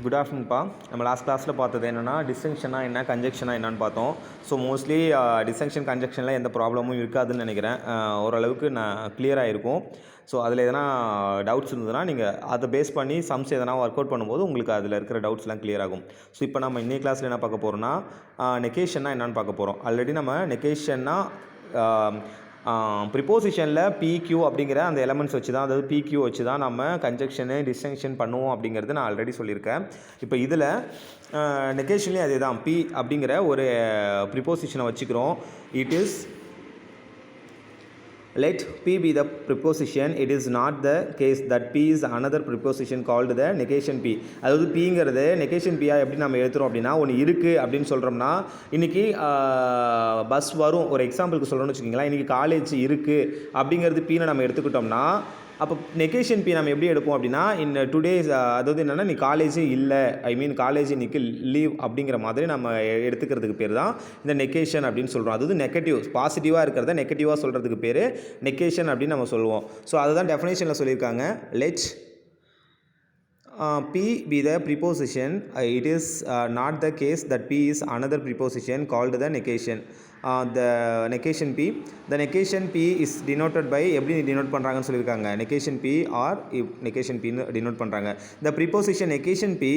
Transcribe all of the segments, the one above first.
Good ஆஃப்டர்நூன்ப்பா. நம்ம last கிளாஸில் பார்த்தது என்னென்னா டிஸ்டங்ஷனாக என்ன, கன்ஜெக்ஷனாக என்னன்னு பார்த்தோம். ஸோ மோஸ்ட்லி டிஸ்டங்ஷன் கன்ஜெக்ஷனில் எந்த ப்ராப்ளமும் இருக்காதுன்னு நினைக்கிறேன். ஓரளவுக்கு நான் கிளியராக இருக்கும். ஸோ அதில் எதனா டவுட்ஸ் இருந்ததுன்னா நீங்கள் அதை பேஸ் பண்ணி சம்ஸ் எதனா ஒர்க் அவுட் பண்ணும்போது உங்களுக்கு அதில் இருக்கிற டவுட்ஸ்லாம் கிளியர் ஆகும். ஸோ இப்போ நம்ம இன்னைக்கு கிளாஸில் என்ன பார்க்க போகிறோம்னா நெகேஷன்னா என்னென்னு பார்க்க போகிறோம். ஆல்ரெடி நம்ம நெகேஷன்னா ப்ரிப்போசிஷனில் பிக்யூ அப்படிங்கிற அந்த எலமெண்ட்ஸ் வச்சு தான், அதாவது பிக்யூ வச்சு தான் நம்ம கன்ஜெக்ஷனு டிஸ்டங்ஷன் பண்ணுவோம் அப்படிங்கிறது நான் ஆல்ரெடி சொல்லியிருக்கேன். இப்போ இதில் நெகேஷன்லேயும் அதே தான், பி அப்படிங்கிற ஒரு ப்ரிப்போசிஷனை வச்சுக்கிறோம். It is let P be the preposition. It is not the case that P is another preposition called the negation P. அதாவது Pங்கிறது negation P எப்படி நம்ம எழுதுறோம் அப்படின்னா, ஒன்று இருக்குது அப்படின்னு சொல்கிறோம்னா, இன்றைக்கி பஸ் வரும், ஒரு எக்ஸாம்பிளுக்கு சொல்கிறோன்னு வச்சுக்கிங்களேன், இன்றைக்கி காலேஜ் இருக்குது அப்படிங்கிறது Pன்னு நம்ம எடுத்துக்கிட்டோம்னா, அப்போ நெகேஷன் பி நம்ம எப்படி எடுப்போம் அப்படின்னா, டுடேஸ், அதாவது என்னென்னா நீ காலேஜே இல்லை, காலேஜ் இன்றைக்கி லீவ் அப்படிங்கிற மாதிரி நம்ம எடுத்துக்கிறதுக்கு பேர் தான் இந்த நெகேஷன் அப்படின்னு சொல்கிறோம். அதாவது நெகட்டிவ், பாசிட்டிவாக இருக்கிறத நெகட்டிவாக சொல்கிறதுக்கு பேர் நெகேஷன் அப்படின்னு நம்ம சொல்லுவோம். ஸோ அதுதான் டெஃபினேஷனில் சொல்லியிருக்காங்க. Let P be the preposition. It is not the case that P is another preposition called the negation. The negation P. The negation P is denoted by, எப்படி denote பண்ணுறாங்கன்னு சொல்லியிருக்காங்க, negation P or negation P denote பண்ணுறாங்க. The preposition negation P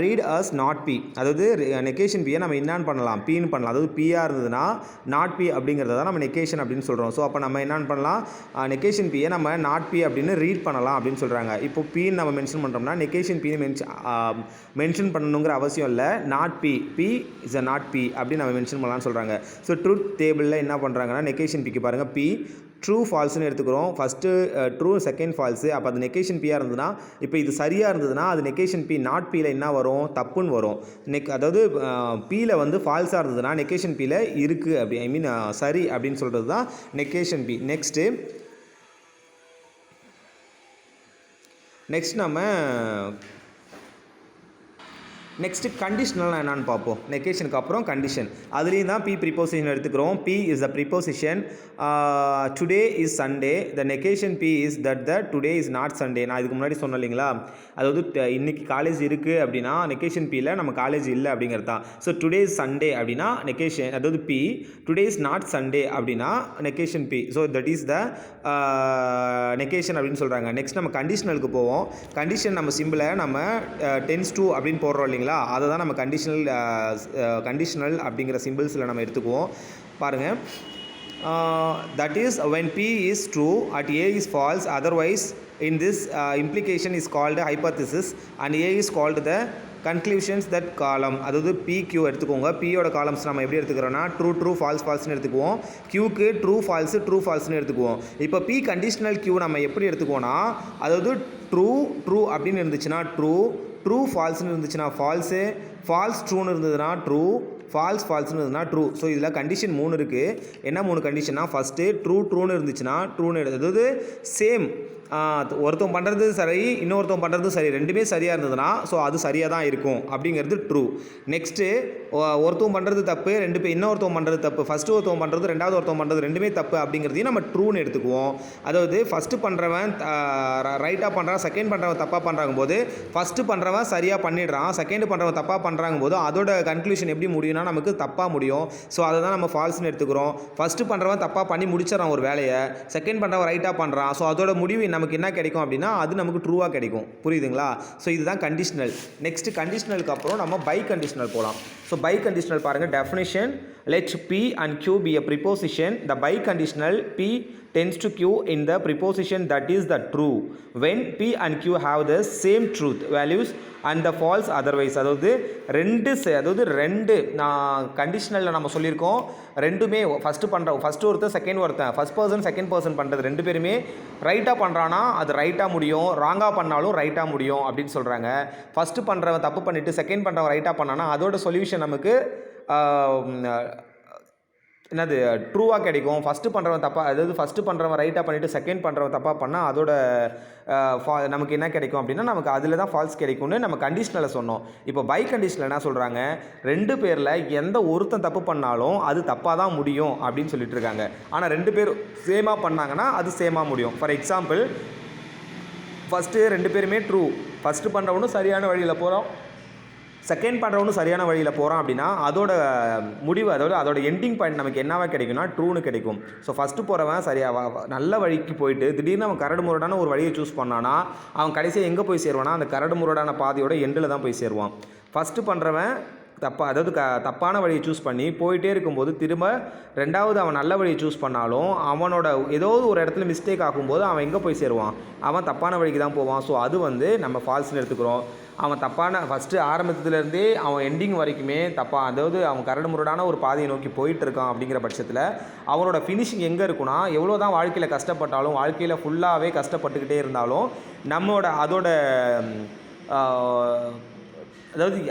read as not P. அதாவது negation பியை நம்ம என்னான்னு பண்ணலாம், பின்னு பண்ணலாம். அதாவது பியாக இருந்ததுன்னா நாட் பி அப்படிங்கிறத தான் நம்ம நெகேஷன் அப்படின்னு சொல்கிறோம். ஸோ அப்போ நம்ம என்னான்னு பண்ணலாம், நெகேஷன் பியை நம்ம நாட் பி அப்படின்னு ரீட் பண்ணலாம் அப்படின்னு சொல்கிறாங்க. இப்போ பின்னு நம்ம மென்ஷன் பண்ணுறோம்னா நெகேஷன் பின்னு மென்ஷன் பண்ணணுங்கிற அவசியம் இல்லை. Not P, P is a not P அப்படின்னு நம்ம மென்ஷன் பண்ணலாம்னு சொல்கிறாங்க. ஸோ ட்ரூத் டேபிளில் என்ன பண்ணுறாங்கன்னா, நெகேஷன் பிக்கு பாருங்கள், பி ட்ரூ ஃபால்ஸ்னு எடுத்துக்கிறோம். First true, second falls. அப்போ அது நெகேஷன் பியாக இருந்ததுன்னா, இப்போ இது சரியாக இருந்ததுன்னா அது நெகேஷன் பி. நாட் பியில் என்ன வரும், தப்புன்னு வரும். அதாவது பியில் வந்து ஃபால்ஸாக இருந்ததுன்னா நெகேஷன் பியில் இருக்குது அப்படி, சரி அப்படின்னு சொல்கிறது தான் நெகேஷன் பி. நெக்ஸ்ட் நம்ம நெக்ஸ்ட்டு கண்டிஷனல் என்னன்னு பார்ப்போம். நெகேஷனுக்கு அப்புறம் கண்டிஷன், அதுலேயும் தான் பி ப்ரிப்போசிஷன் எடுத்துக்கிறோம். P is the proposition. Today is Sunday. The negation P is that the today is not Sunday. நான் இதுக்கு முன்னாடி சொன்னேன் இல்லைங்களா, அதாவது இன்றைக்கி காலேஜ் இருக்குது அப்படின்னா நெகேஷன் பியில் நம்ம காலேஜ் இல்லை அப்படிங்கிறது தான். ஸோ டுடே இஸ் சண்டே அப்படின்னா நெகேஷன், அதாவது P. Today is not Sunday அப்படின்னா negation P. So that is the negation அப்படின்னு சொல்கிறாங்க. நெக்ஸ்ட் நம்ம கண்டிஷனலுக்கு போவோம். கண்டிஷன் நம்ம சிம்பிளை நம்ம டென்ஸ் டூ அப்படின்னு போடுறோம் இல்லைங்களா, அதை தான் நம்ம கண்டிஷனல் அப்படிங்கிற சிம்பிள்ஸில் நம்ம எடுத்துக்குவோம். பாருங்கள், that is when P is true at A is false, otherwise in this implication is called hypothesis and A is called the conclusions that காலம். அதாவது PQ எடுத்துக்கோங்க. பியோட காலம்ஸ் நம்ம எப்படி எடுத்துக்கிறோன்னா ட்ரூ ஃபால்ஸ்னு எடுத்துக்குவோம். Qக்கு ட்ரூ ஃபால்ஸ்னு எடுத்துக்குவோம். இப்போ P கண்டிஷனல் Q நம்ம எப்படி எடுத்துக்குவோன்னா, அதாவது ட்ரூ அப்படின்னு இருந்துச்சுன்னா ட்ரூ ஃபால்ஸ்னு இருந்துச்சுன்னா ஃபால்ஸ் ட்ரூன்னு இருந்ததுன்னா ட்ரூ, ஃபால்ஸ்னு இருந்ததுன்னா ட்ரூ. ஸோ இதில் கண்டிஷன் 3 இருக்குது. என்ன 3 கண்டிஷன்னா, ஃபஸ்ட்டு ட்ரூன்னு இருந்துச்சுன்னா ட்ரூன்னு எடுத்து, அதாவது சேம், ஒருத்தவங்க பண்ணுறது சரி, இன்னொருத்தவங்க பண்ணுறது சரி, ரெண்டுமே சரியாக இருந்ததுன்னா ஸோ அது சரியாக தான் இருக்கும் அப்படிங்கிறது ட்ரூ. நெக்ஸ்ட்டு ஒருத்தவங்க பண்ணுறது தப்பு, இன்னொருத்தவங்க பண்ணுறது தப்பு, ஃபஸ்ட்டு ஒருத்தவங்க பண்ணுறது ரெண்டாவது ஒருத்தவங்க பண்ணுறது ரெண்டுமே தப்பு அப்படிங்கிறதையும் நம்ம ட்ரூன்னு எடுத்துக்குவோம். அதாவது ஃபஸ்ட்டு பண்ணுறவன் ரைட்டாக பண்ணுறான், செகண்ட் பண்ணுறவன் தப்பாக பண்ணுறாங்க போது, ஃபஸ்ட்டு பண்ணுறவன் சரியாக பண்ணிடுறான், செகண்ட் பண்ணுறவன் தப்பாக பண்ணுறாங்க போது அதோட கன்க்ளூஷன் எப்படி முடியும்னா நமக்கு தப்பாக முடியும். ஸோ அதை தான் நம்ம ஃபால்ஸ்னு எடுத்துக்கிறோம். ஃபஸ்ட்டு பண்ணுறவன் தப்பாக பண்ணி முடிச்சிடறான் ஒரு வேலையை, செகண்ட் பண்ணுறவன் ரைட்டாக பண்ணுறான். ஸோ அதோட முடிவு நமக்கு என்ன கிடைக்கும் அப்படின்னா அது நமக்கு ட்ரூவாக கிடைக்கும். புரியுதுங்களா? ஸோ இதுதான் கண்டிஷனல். நெக்ஸ்ட் கண்டிஷனலுக்கு அப்புறம் நம்ம பை கண்டிஷனல் போகலாம். ஸோ பை கண்டிஷனல் பாருங்கள், definition, let P and Q be a preposition. The by conditional P tends to Q in the preposition that is the true when P and Q have the same truth values and the false otherwise. அதாவது ரெண்டு கண்டிஷனலில் நம்ம சொல்லியிருக்கோம், ரெண்டுமே first ஒருத்தர் first person second person பண்ணுறது ரெண்டு பேருமே ரைட்டாக பண்ணுறான்னா அது ரைட்டாக முடியும், ராங்காக பண்ணாலும் ரைட்டாக முடியும் அப்படின்னு சொல்கிறாங்க. ஃபஸ்ட்டு பண்ணுறவன் தப்பு பண்ணிவிட்டு செகண்ட் பண்ணுறவன் ரைட்டாக பண்ணானா அதோட சொல்யூஷன் நமக்கு என்னது ட்ரூவாக கிடைக்கும். ஃபஸ்ட்டு பண்ணுறவன் ரைட்டாக பண்ணிவிட்டு செகண்ட் பண்ணுறவன் தப்பாக பண்ணால் அதோட நமக்கு என்ன கிடைக்கும் அப்படின்னா நமக்கு அதில் தான் ஃபால்ஸ் கிடைக்கும்னு நம்ம கண்டிஷனலில் சொன்னோம். இப்போ பை கண்டிஷனில் என்ன சொல்கிறாங்க, ரெண்டு பேரில் எந்த ஒருத்தன் தப்பு பண்ணாலும் அது தப்பாக தான் முடியும் அப்படின்னு சொல்லிட்டு இருக்காங்க. ஆனால் ரெண்டு பேர் சேமாக பண்ணாங்கன்னா அது சேமாக முடியும். ஃபார் எக்ஸாம்பிள், ஃபஸ்ட்டு ரெண்டு பேருமே ட்ரூ, ஃபஸ்ட்டு பண்ணுறவனும் சரியான வழியில் போகிறோம், செகண்ட் பண்ணுறவனும் சரியான வழியில் போகிறான் அப்படின்னா அதோட முடிவு அதோட எண்டிங் பாயிண்ட் நமக்கு என்னவா கிடைக்கும்னா ட்ரூன்னு கிடைக்கும். ஸோ ஃபஸ்ட்டு போகிறவன் சரியாக நல்ல வழிக்கு போயிட்டு திடீர்னு அவன் கரடு முரடான ஒரு வழியை சூஸ் பண்ணானா அவன் கடைசியாக எங்கே போய் சேருவானா அந்த கரடு முரடான பாதையோட எண்டில் தான் போய் சேருவான். ஃபஸ்ட்டு பண்ணுறவன் தப்பான வழியை சூஸ் பண்ணி போயிட்டே இருக்கும்போது திரும்ப ரெண்டாவது அவன் நல்ல வழியை சூஸ் பண்ணாலும் அவனோட ஏதோ ஒரு இடத்துல மிஸ்டேக் ஆகும்போது அவன் எங்கே போய் சேருவான், அவன் தப்பான வழிக்கு தான் போவான். ஸோ அது வந்து நம்ம ஃபால்ஸ்னு எடுத்துக்கிறோம். அவன் ஃபஸ்ட்டு ஆரம்பத்துலேருந்தே அவன் எண்டிங் வரைக்குமே அதாவது அவன் கரடு முரடான ஒரு பாதையை நோக்கி போயிட்டு இருக்கான். அப்படிங்கிற பட்சத்தில் அவனோட ஃபினிஷிங் எங்கே இருக்குன்னா, எவ்வளோ தான் வாழ்க்கையில் கஷ்டப்பட்டாலும் வாழ்க்கையில் ஃபுல்லாகவே கஷ்டப்பட்டுக்கிட்டே இருந்தாலும்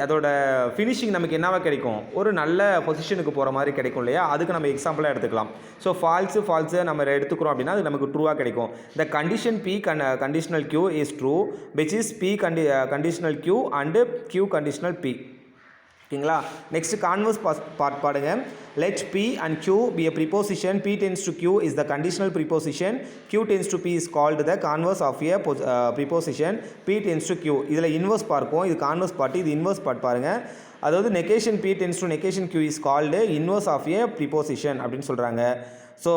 அதோட ஃபினிஷிங் நமக்கு என்னவா கிடைக்கும், ஒரு நல்ல பொசிஷனுக்கு போகிற மாதிரி கிடைக்கும் இல்லையா. அதுக்கு நம்ம எக்ஸாம்பிளாக எடுத்துக்கலாம். ஸோ ஃபால்ஸு நம்ம எடுத்துக்கிறோம் அப்படின்னா அது நமக்கு ட்ரூவாக கிடைக்கும். The condition P conditional Q is true which is P conditional Q and Q conditional P. ஓகேங்களா. நெக்ஸ்ட் கான்வர்ஸ் பார்ட் பாடுங்க. Let P and Q be a preposition. P tends to Q is the conditional preposition. Q tends to P is called the converse of a preposition. P tends to Q. இதில் inverse பார்ப்போம், இது converse part, இது inverse part பாருங்கள். அதாவது negation P tends to negation Q is called inverse of a preposition அப்படின்னு சொல்கிறாங்க. So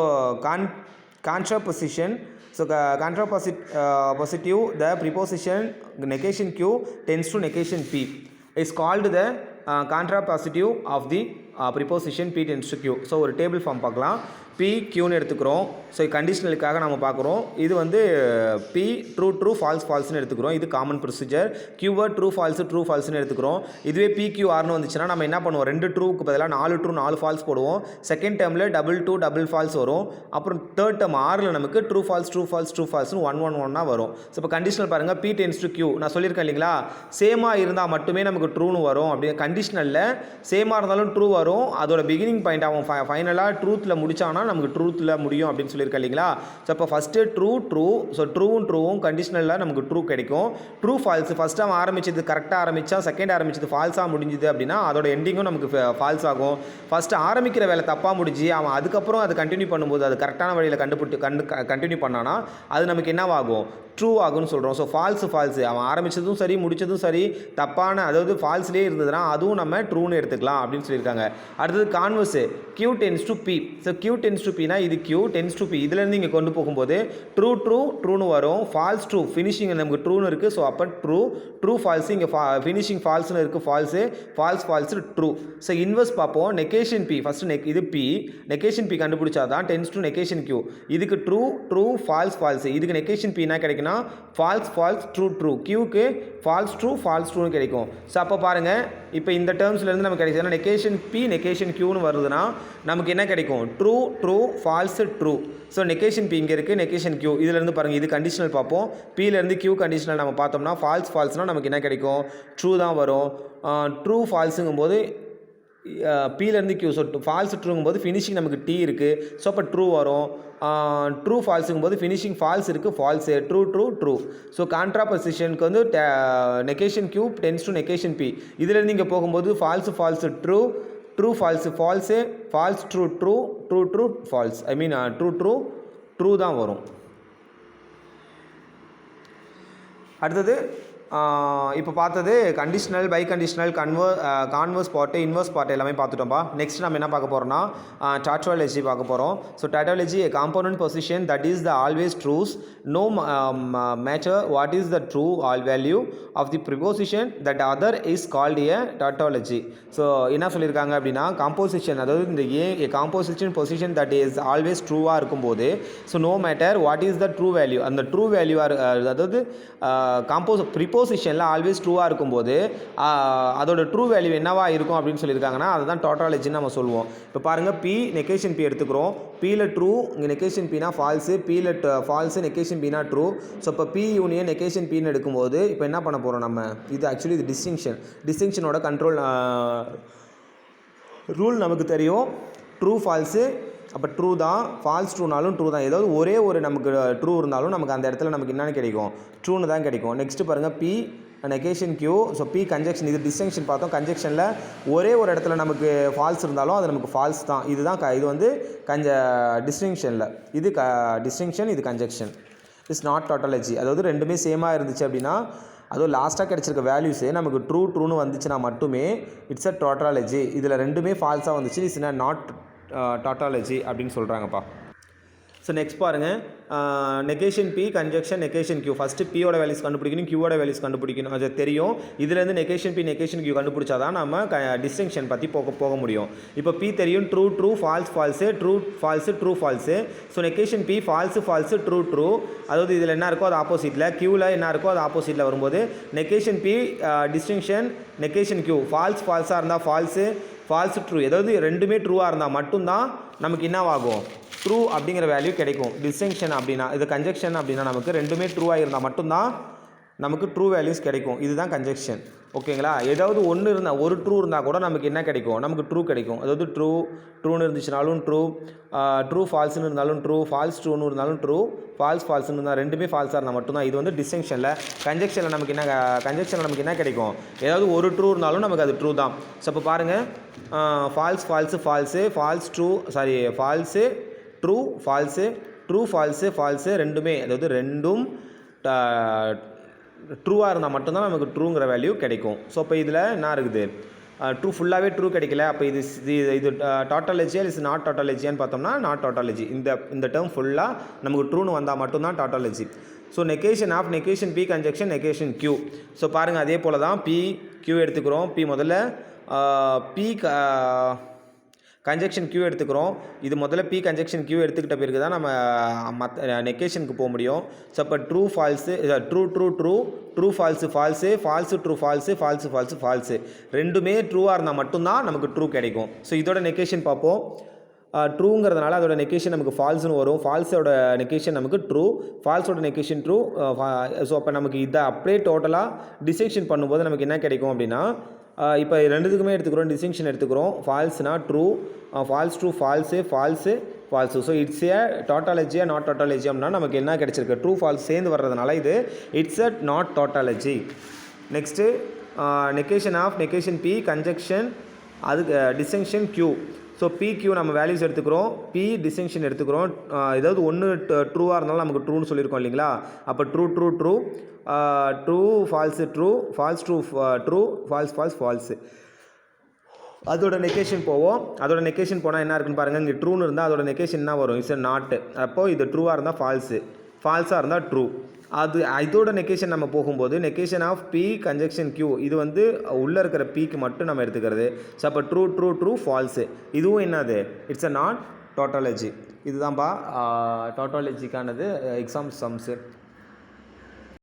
contraposition. So contrapositive the preposition negation Q tends to negation P is called the contrapositive of the preposition P tends to Q. So ஒரு table form பார்க்கலாம். P Qன்னு எடுத்துக்கிறோம். So கண்டிஷனலுக்காக நம்ம பார்க்குறோம். இது வந்து P true ஃபால்ஸ்னு எடுத்துக்கிறோம். இது காமன் ப்ரொசீஜர். Qவர் ட்ரூ ஃபால்ஸ்னு எடுத்துக்கிறோம். இதுவே PQRன்னு வந்துச்சுன்னா நம்ம என்ன பண்ணுவோம், 2 ட்ரூக்கு பதிலாக 4 ட்ரூ 4 ஃபால்ஸ் போடுவோம். செகண்ட் டேர்மில் டபுள் ஃபால்ஸ் வரும். அப்புறம் தேர்ட் டேர்ம் Rல நமக்கு ட்ரூ ஃபால்ஸ்னு 1 வரும். ஸோ இப்போ கண்டிஷனல் பாருங்கள், P tends to Q நான் சொல்லியிருக்கேன் இல்லைங்களா, சேமாக இருந்தால் மட்டுமே நமக்கு ட்ரூன்னு வரும். அப்படி கண்டிஷனலில் சேமாக இருந்தாலும் ட்ரூ வரும். அதோட பிகினிங் பாயிண்ட் அவன் ஃபைனலாக ட்ரூத்தில் முடிச்சானா நமக்கு ட்ரூத்தில் முடியும் அப்படின்னு சொல்லியிருக்கேன் இல்லைங்களா. ஸோ இப்போ ஃபஸ்ட்டு ட்ரூ. ஸோ ட்ரூவும் கண்டிஷனலில் நமக்கு ட்ரூ கிடைக்கும். ட்ரூ ஃபால்ஸ் ஃபஸ்ட்டு அவன் ஆரம்பிச்சது கரெக்டாக ஆரம்பித்தா செகண்ட் ஆரம்பிச்சது ஃபால்ஸாக முடிஞ்சுது அப்படின்னா அதோட எண்டிங்கும் நமக்கு ஃபால்ஸ் ஆகும். ஃபஸ்ட்டு ஆரம்பிக்கிற வேலை தப்பாக முடிஞ்சு அவன் அதுக்கப்புறம் அது கண்டினியூ பண்ணும்போது அது கரெக்டான வழியில் கண்டினியூ பண்ணானா அது நமக்கு என்னவாகும், ட்ரூ ஆகும்னு சொல்கிறோம். ஸோ ஃபால்ஸு அவன் ஆரம்பித்ததும் சரி முடித்ததும் சரி தப்பான அதாவது ஃபால்ஸ்லேயே இருந்ததுன்னா அதுவும் நம்ம ட்ரூன்னு எடுத்துக்கலாம் அப்படின்னு சொல்லியிருக்காங்க. அடுத்தது கான்வர்ஸு Q tends to P. So Q tends to Pனா இது Q tends to P. இதுலேருந்து இங்கே கொண்டு போகும்போது ட்ரூன்னு வரும். ஃபால்ஸ் ட்ரூ ஃபினிஷிங் நமக்கு ட்ரூன்னு இருக்குது. ஸோ அப்போ ட்ரூ ஃபால்ஸு இங்கே ஃபினிஷிங் ஃபால்ஸ்னு இருக்குது. Falls true. ஸோ இன்வர்ஸ் பார்ப்போம். நெகேஷன் P ஃபஸ்ட்டு இது P நெகேஷன் P கண்டுபிடிச்சா தான் டென்ஸ் டு நெகேஷன் Q. இதுக்கு ட்ரூ ஃபால்ஸ் இதுக்கு நெகேஷன் P என்ன கிடைக்கும், ஃபால்ஸ் ட்ரூ. Qக்கு ஃபால்ஸ் ட்ரூன்னு கிடைக்கும். ஸோ அப்போ பாருங்கள், இப்போ இந்த டேர்ம்ஸ்லேருந்து நமக்கு கிடைச்சதுன்னா நெகேஷன் P நெகேஷன் Qன்னு வருதுன்னா நமக்கு என்ன கிடைக்கும், true false true. So negation P இங்கே இருக்குது, நெகேஷன் Q இதிலேருந்து பாருங்கள், இது கண்டிஷனல் பார்ப்போம். Pலேருந்து Q கண்டிஷனல் நம்ம பார்த்தோம்னா ஃபால்ஸ்னால் நமக்கு என்ன கிடைக்கும், ட்ரூ தான் வரும். ட்ரூ ஃபால்ஸுங்கும்போது Pலேருந்து Q. ஸோ ஃபால்ஸ் ட்ரூங்கும்போது ஃபினிஷிங் நமக்கு T இருக்குது. ஸோ அப்போ ட்ரூ வரும். ட்ரூ ஃபால்ஸுங்கும்போது ஃபினிஷிங் ஃபால்ஸ் இருக்குது, ஃபால்ஸு ட்ரூ. ஸோ கான்ட்ராபொசிஷனுக்கு வந்து negation Q tends to negation P. இதிலேருந்து இங்கே போகும்போது false true false false true false true தான் வரும். அடுத்தது இப்போ பார்த்தது conditional, biconditional, converse part, inverse part எல்லாமே பார்த்துட்டோம்பா. நெக்ஸ்ட் நம்ம என்ன பார்க்க போகிறோம்னா டாட்டாலஜி பார்க்க போகிறோம். So tautology a component position that is the always truth no matter what is the true all value of the preposition that other is called a tautology. So என்ன சொல்லியிருக்காங்க அப்படின்னா காம்போசிஷன், அதாவது இந்த composition position that is always ட்ரூவாக இருக்கும்போது so no matter what is the true value, அந்த true value அதாவது ப்ரிப்போசிஷனில் ஆல்வேஸ் ட்ரூவாக இருக்கும்போது அதோட ட்ரூ வேல்யூ என்னவாக இருக்கும் அப்படின்னு சொல்லியிருக்காங்கன்னா அதுதான் டாட்டாலஜின்னு நம்ம சொல்லுவோம். இப்போ பாருங்கள், P நெகேஷன் P எடுத்துக்கிறோம். Pயில் ட்ரூ, இங்கே நெகேஷன் Pனா ஃபால்ஸு, Pயில் ஃபால்ஸு நெகேஷன் Pனா ட்ரூ. ஸோ இப்போ P யூனியன் நெகேஷன் Pன்னு எடுக்கும்போது இப்போ என்ன பண்ண போகிறோம் நம்ம, இது ஆக்சுவலி இது டிஸ்டிங்ஷனோட கண்ட்ரோல் ரூல் நமக்கு தெரியும். ட்ரூ ஃபால்ஸு அப்போ ட்ரூ தான், ஃபால்ஸ் ட்ரூனாலும் ட்ரூ தான். ஏதாவது ஒரே ஒரு நமக்கு ட்ரூ இருந்தாலும் நமக்கு அந்த இடத்துல நமக்கு என்னென்னு கிடைக்கும், ட்ரூன்னு தான் கிடைக்கும். நெக்ஸ்ட்டு பாருங்கள், P negation Q. So P conjunction, இது டிஸ்டிங்ஷன் பார்த்தோம். கன்ஜெக்ஷனில் ஒரே ஒரு இடத்துல நமக்கு ஃபால்ஸ் இருந்தாலும் அது நமக்கு ஃபால்ஸ் தான். இதுதான் இது வந்து டிஸ்டிங்ஷனில் இது டிஸ்டிங்ஷன், இது கன்ஜெக்ஷன். It's not tautology. அதாவது ரெண்டுமே சேமாக இருந்துச்சு அப்படின்னா அதுவும் லாஸ்ட்டாக கிடச்சிருக்க வேல்யூஸு நமக்கு ட்ரூன்னு வந்துச்சுன்னா மட்டுமே இட்ஸ் அ டாட்டாலஜி. இதில் ரெண்டுமே ஃபால்ஸாக வந்துச்சு, இட்ஸ் நாட் டாட்டாலஜி அப்படின்னு சொல்கிறாங்கப்பா. ஸோ நெக்ஸ்ட் பாருங்கள், negation P conjunction negation Q. First பியோட வேல்யூஸ் கண்டுபிடிக்கணும், கியூவோட வேல்யூஸ் கண்டுபிடிக்கணும். அது தெரியும். இதுலேருந்து நெகேஷன் பி நெகேஷன் கியூ கண்டுபிடிச்சா தான் நம்ம டிஸ்டிங்ஷன் பற்றி போக முடியும். இப்போ பி தெரியும், true falls falls, true false. So negation B falls true. அதாவது இதில் என்ன இருக்கோ அது ஆப்போசிட்டில், கியூவில் என்ன இருக்கோ அது ஆப்போசிட்டில் வரும்போது negation P distinction negation Q ஃபால்ஸாக இருந்தால் ஃபால்ஸு ட்ரூ, ஏதாவது ரெண்டுமே ட்ரூவாக இருந்தால் மட்டும்தான் நமக்கு என்னவாகும், ட்ரூ அப்படிங்கிற வேல்யூ கிடைக்கும். டிஸ்டிங்ஷன் அப்படின்னா இது கன்ஜெக்ஷன் அப்படின்னா நமக்கு ரெண்டுமே ட்ரூவாக இருந்தால் மட்டும்தான் நமக்கு ட்ரூ வேல்யூஸ் கிடைக்கும். இதுதான் கன்ஜெக்ஷன். ஓகேங்களா? ஏதாவது ஒன்று இருந்தால், ஒரு ட்ரூ இருந்தால் கூட நமக்கு என்ன கிடைக்கும், நமக்கு ட்ரூ கிடைக்கும். அதாவது ட்ரூன்னு இருந்துச்சுனாலும் ட்ரூ ஃபால்ஸ்னு இருந்தாலும் ஃபால்ஸ் ட்ரூன்னு இருந்தாலும் ஃபால்ஸ்னு இருந்தால் ரெண்டுமே ஃபால்ஸாக இருந்தால் மட்டும்தான். இது வந்து டிஸ்டிங்ஷனில். கன்ஜெக்ஷனில் நமக்கு என்ன கிடைக்கும், ஏதாவது ஒரு ட்ரூ இருந்தாலும் நமக்கு அது ட்ரூ தான். ஸோ இப்போ பாருங்கள், ஃபால்ஸு ட்ரூ ஃபால்ஸு ரெண்டுமே, அதாவது ரெண்டும் ட்ரூவாக இருந்தால் மட்டும்தான் நமக்கு ட்ரூங்கிற வேல்யூ கிடைக்கும். ஸோ இப்போ இதில் என்ன இருக்குது, ட்ரூ ஃபுல்லாகவே ட்ரூ கிடைக்கல. அப்போ இது டாட்டாலஜியா இல்லை நாட் டாட்டாலஜியான்னு பார்த்தோம்னா நாட் டாட்டாலஜி. இந்த டேர்ம் ஃபுல்லாக நமக்கு ட்ரூன்னு வந்தால் மட்டும்தான் tautology. So negation P conjunction negation Q. So பாருங்கள், அதே போல் தான் பி கியூ எடுத்துக்கிறோம். பி முதல்ல பி கன்ஜெக்ஷன் கியூ எடுத்துக்கிறோம். இது முதல்ல பி கன்ஜெக்ஷன் கியூ எடுத்துக்கிட்ட பிறகு தான் நம்ம நெகேஷனுக்கு போக முடியும். ஸோ இப்போ ட்ரூ ஃபால்ஸு ரெண்டுமே ட்ரூவாக இருந்தால் மட்டும்தான் நமக்கு ட்ரூ கிடைக்கும். ஸோ இதோட நெகேஷன் பார்ப்போம். ட்ரூங்கிறதுனால அதோட நெகேஷன் நமக்கு ஃபால்ஸ்னு வரும். ஃபால்ஸோட நெகேஷன் நமக்கு ட்ரூ, ஃபால்ஸோட நெகேஷன் ட்ரூ. ஸோ அப்போ நமக்கு இதை அப்படியே டோட்டலாக டிஸ்டிங்ஷன் பண்ணும்போது நமக்கு என்ன கிடைக்கும் அப்படின்னா, இப்போ ரெண்டுத்துக்குமே எடுத்துக்கிறோம், டிஸ்டிங்ஷன் எடுத்துக்கிறோம். ஃபால்ஸ்னா true, false. So it's a டாட்டாலஜியா நாட் டாட்டாலஜி அப்படின்னா நமக்கு என்ன கிடைச்சிருக்கு, ட்ரூ ஃபால்ஸ் சேர்ந்து வர்றதுனால இது it's a not tautology. Next negation P conjunction அதுக்கு டிஸ்டிங்ஷன் கியூ. ஸோ PQ நம்ம வேல்யூஸ் எடுத்துக்கிறோம், P டிஸ்டிங்ஷன் எடுத்துக்கிறோம். ஏதாவது ஒன்று ட்ரூவாக இருந்தாலும் நமக்கு ட்ரூன்னு சொல்லியிருக்கோம் இல்லைங்களா? அப்போ ட்ரூ ஃபால்ஸு. அதோட நெகேஷன் போவோம். அதோட நெகேஷன் போனால் என்ன இருக்குன்னு பாருங்கள். இங்கே ட்ரூன்னு இருந்தால் அதோட நெகேஷன் என்ன வரும், இட்ஸ் நாட்டு. அப்போது இது ட்ரூவாக இருந்தால் ஃபால்ஸாக இருந்தால் ட்ரூ. இதோட நெகேஷன் நம்ம போகும்போது negation of P conjunction Q, இது வந்து உள்ளே இருக்கிற Pக்கு மட்டும் நம்ம எடுத்துக்கிறது. ஸோ அப்போ ட்ரூ ஃபால்ஸு. இதுவும் என்னது, இட்ஸ் அ நாட் டாட்டாலஜி. இதுதான்ப்பா டாட்டாலஜிக்கானது எக்ஸாம் சம்ஸு.